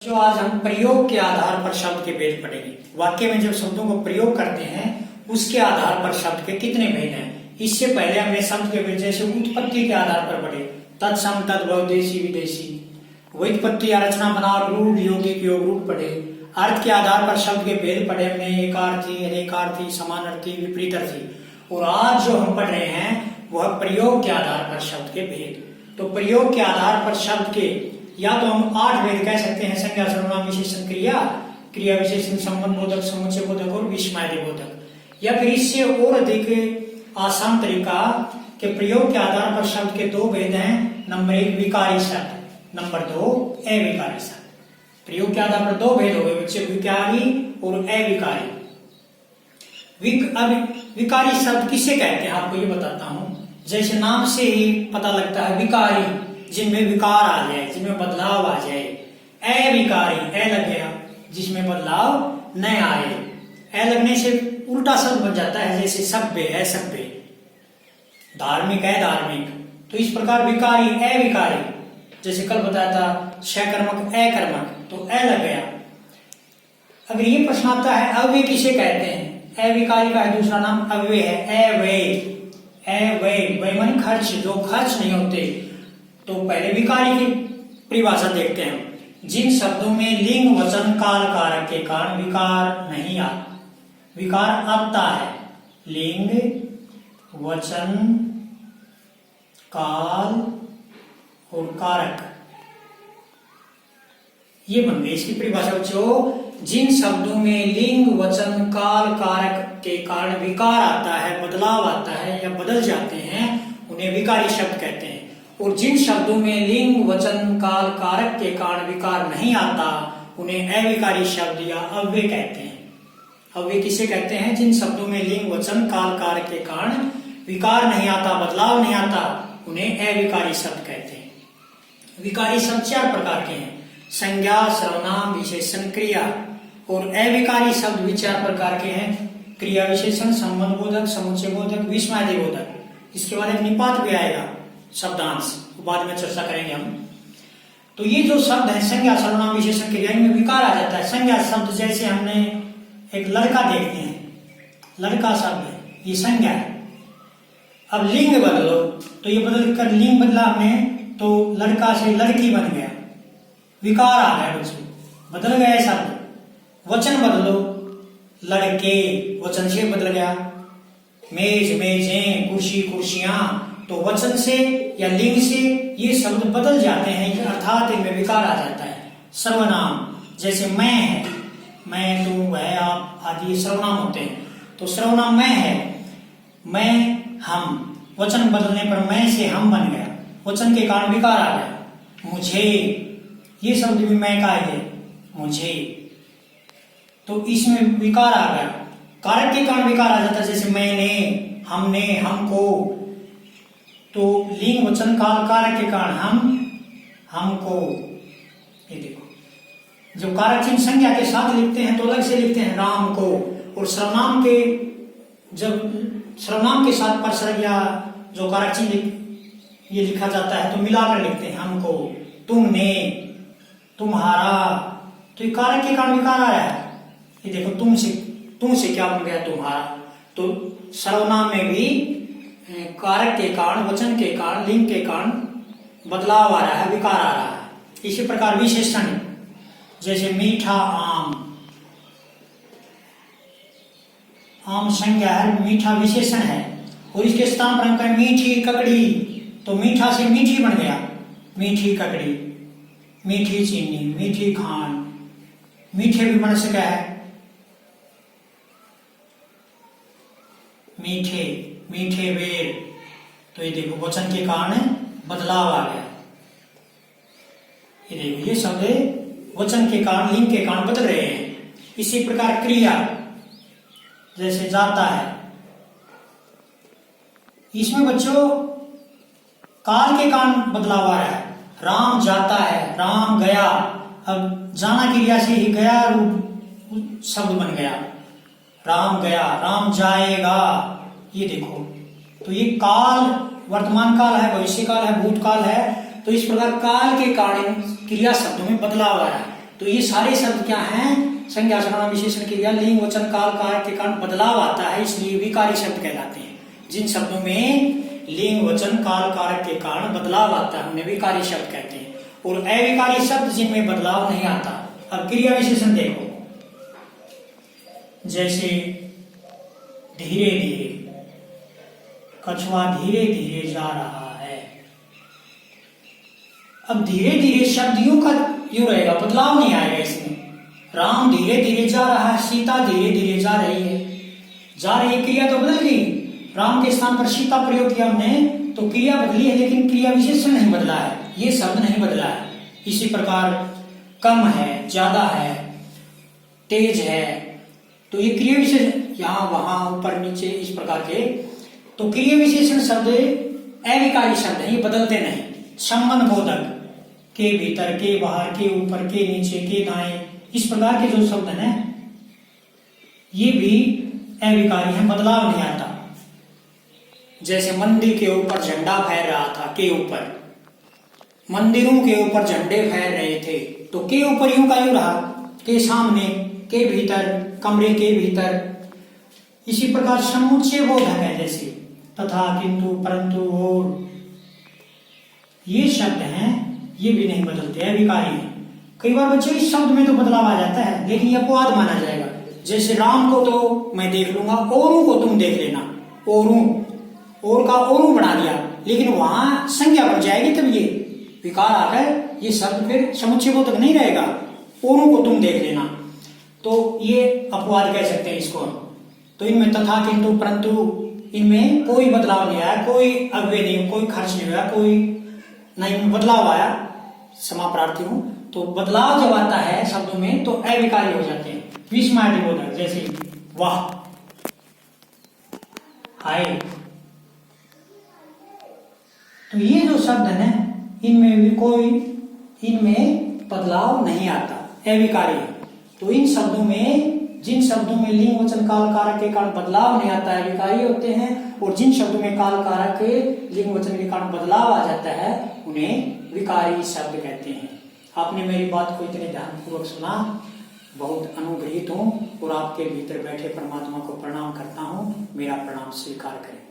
जो आज हम प्रयोग के आधार पर शब्द के भेद पढ़ेंगे। वाक्य में जब शब्दों को प्रयोग करते हैं उसके आधार पर शब्द के कितने भेद हैं। इससे पहले हमने शब्द के भेद जैसे उत्पत्ति के आधार पर पढ़े, तत्सम तद्भव देशी विदेशी, व्युत्पत्ति या रचना बनावट रूप यौगिक योग रूप पढ़े। अर्थ के आधार पर शब्द के भेद पढ़े हमने, एकार्थी, अनेकार्थी, समानार्थी, विपरीतार्थी। और आज जो हम पढ़ रहे हैं वह प्रयोग के आधार पर शब्द के भेद। तो प्रयोग के आधार पर शब्द के या तो हम 8 भेद कह सकते हैं, संज्ञा सर्वनाम विशेषण क्रिया, क्रिया विशेषण संबंध बोधक, समुच्चय बोधक और विस्मय बोधक। या फिर इससे और अधिक आसान तरीका के प्रयोग के आधार पर शब्द के 2 भेद हैं। नंबर 1 विकारी शब्द, नंबर 2 अविकारी शब्द। प्रयोग के आधार पर 2 भेद हो गए बच्चे, विकारी और अविकारी। विकारी शब्द किसे कहते हैं आपको ये बताता हूं। जैसे नाम से ही पता लगता है, विकारी जिनमें विकार आ जाए, जिनमें बदलाव आ जाए। अविकारी, अ लग गया जिसमें बदलाव न आए। अ लगने से उल्टा शब्द बन जाता है, जैसे सभ्य है सभ्य, धार्मिक है धार्मिक। तो इस प्रकार विकारी अविकारी, जैसे कल बताया था सकर्मक अकर्मक, तो अ लग गया। अगर ये प्रश्न आता है अव्यय किसे कहते हैं, अविकारी का दूसरा नाम अव्यय है, अव्यय। व्यय माने खर्च, जो खर्च नहीं होते। तो पहले विकारी की परिभाषा देखते हैं। जिन शब्दों में लिंग वचन काल कारक के कारण विकार नहीं आता, विकार आता है, लिंग वचन काल और कारक, ये बन गई इसकी परिभाषा बच्चों। जिन शब्दों में लिंग वचन काल कारक के कारण विकार आता है, बदलाव आता है या बदल जाते हैं, उन्हें विकारी शब्द कहते हैं। और जिन शब्दों में लिंग वचन काल कारक के कारण विकार नहीं आता, उन्हें अविकारी शब्द या अव्यय कहते हैं। अव्यय किसे कहते हैं, जिन शब्दों में लिंग वचन काल कारक के कारण विकार नहीं आता, बदलाव नहीं आता, उन्हें अविकारी शब्द कहते हैं। विकारी शब्द 4 प्रकार के हैं, संज्ञा सर्वनाम विशेषण क्रिया। और अविकारी शब्द भी 4 प्रकार के हैं, क्रिया विशेषण संबंध बोधक, समुच्चय बोधक, विस्मय बोधक। इसके बाद एक निपात भी आएगा, शब्दांश, बाद में चर्चा करेंगे हम। तो ये जो शब्द है संज्ञा सर्वनाम विशेषण क्रिया, इनमें विकार आ जाता है। संज्ञा शब्द जैसे हमने एक लड़का देखते हैं, लड़का शब्द है, ये संज्ञा है। अब लिंग बदलो, तो ये बदल कर लिंग बदला हमने, तो लड़का से लड़की बन गया, विकार आ गया बच्चों, बदल गया शब्द। वचन बदलो, लड़के वचन से बदल गया, मेज मेजें, कुर्सी कुर्सियां, तो वचन से या लिंग से ये शब्द बदल जाते हैं, अर्थात इनमें विकार आ जाता है। सर्वनाम जैसे मैं है, मैं तू वह आप आदि सर्वनाम होते हैं। तो सर्वनाम मैं है, मैं हम, वचन बदलने पर मैं से हम बन गया, वचन के कारण विकार आ गया। मुझे, ये शब्द भी मैं का है, मुझे, तो इसमें विकार आ गया। कारक के कारण विकार आ जाता है, जैसे मैंने, हमने, हमको। तो लिंग वचन काल कारक के कारण हम, हमको। ये देखो, जब कारक चिन्ह संज्ञा के साथ लिखते हैं तो अलग से लिखते हैं, राम को। और सर्वनाम के, जब सर्वनाम के साथ परसर्ग या जो कारक चिन्ह ये लिखा जाता है तो मिलाकर लिखते हैं, हमको, तुमने, तुम्हारा। तो ये कारक के कारण विकार आ रहा है। ये देखो, तुमसे क्या बन गया, तुम्हारा। तो सर्वनाम में भी कारक के कारण, वचन के कारण, लिंग के कारण बदलाव आ रहा है, विकार आ रहा है। इसी प्रकार विशेषण, जैसे मीठा आम, आम संज्ञा है, मीठा विशेषण है। और इसके स्थान पर हम कहें मीठी ककड़ी, तो मीठा से मीठी बन गया, मीठी ककड़ी, मीठी चीनी, मीठी खांड, मीठे भी बन सका है, मीठे, मीठे बेर। तो ये देखो, वचन के कारण बदलाव आ गया। ये देखो, ये शब्द वचन के कारण, लिंग के कारण बदल रहे हैं। इसी प्रकार क्रिया, जैसे जाता है, इसमें बच्चों काल के कारण बदलाव आ रहा है। राम जाता है, राम गया। अब जाना क्रिया से ही गया रूप शब्द बन गया, राम गया, राम जाएगा। ये देखो, तो ये काल वर्तमान काल है, भविष्य काल है, भूतकाल है। तो इस प्रकार काल के कारण क्रिया शब्दों में बदलाव आ रहा है। तो ये सारे शब्द क्या हैं? संज्ञा सर्वनाम विशेषण क्रिया लिंग वचन काल कारक के कारण बदलाव आता है, इसलिए विकारी शब्द कहलाते हैं। जिन शब्दों में लिंग वचन काल कारक के कारण बदलाव आता है उन्हें विकारी शब्द कहते हैं। और अविकारी शब्द जिनमें बदलाव नहीं आता। अब क्रिया विशेषण देखो, जैसे धीरे धीरे, कछुआ धीरे धीरे जा रहा है। अब धीरे धीरे शब्द यूं रहेगा, बदलाव नहीं आएगा इसमें। राम धीरे धीरे जा रहा है, सीता धीरे धीरे जा रही है। जा रही है क्रिया तो बदल गई, राम के स्थान पर सीता प्रयोग किया हमने तो क्रिया बदली है, लेकिन क्रिया विशेषण नहीं बदला है, ये शब्द नहीं बदला है। इसी प्रकार कम है, ज्यादा है, तेज है, तो ये क्रिया विशेषण यहाँ वहां ऊपर नीचे इस प्रकार के, तो क्रिया विशेषण शब्द अविकारी शब्द है, ये बदलते नहीं। संबंध बोधक, के भीतर, के बाहर, के ऊपर, के नीचे, के दाएं, इस प्रकार के जो शब्द हैं ये भी अविकारी हैं, बदलाव नहीं आता। जैसे मंदिर के ऊपर झंडा फहर रहा था, के ऊपर, मंदिरों के ऊपर झंडे फहर रहे थे, तो के ऊपर यूं का यूं रहा, के सामने, के भीतर, कमरे के भीतर। इसी प्रकार समुच्चय बोधक है, जैसे तथा, किंतु, परंतु, और, ये शब्द हैं, ये भी नहीं बदलते, अविकारी है। कई बार बच्चों इस शब्द में तो बदलाव आ जाता है, लेकिन ये अपवाद माना जाएगा। जैसे राम को तो मैं देख लूंगा, औरों को तुम देख लेना, औरों, और का औरों बना दिया, लेकिन वहां संज्ञा बन जाएगी, तब ये विकार आकर ये शब्द फिर समुच्चय बोधक नहीं रहेगा, औरों को तुम देख लेना, तो ये अपवाद कह सकते हैं इसको। तो इनमें तथा, किंतु, परंतु, इनमें कोई बदलाव नहीं आया, कोई अव्यय नहीं, कोई खर्च नहीं हुआ, कोई नहीं बदलाव आया, समाप्रार्थी हूं। तो बदलाव जब आता है शब्दों में तो अविकारी हो जाते हैं। विस्मयादि बोधक, जैसे वाह, हाय, तो ये जो शब्द है इनमें भी इनमें बदलाव नहीं आता, अविकारी है। तो इन शब्दों में, जिन शब्दों में लिंग वचन काल कारक के कारण बदलाव नहीं आता है, विकारी होते हैं, और जिन शब्दों में काल कारक के लिंग वचन के कारण बदलाव आ जाता है उन्हें विकारी शब्द कहते हैं। आपने मेरी बात को इतने ध्यानपूर्वक सुना, बहुत अनुग्रहित हूं और आपके भीतर बैठे परमात्मा को प्रणाम करता हूं। मेरा प्रणाम स्वीकार करें।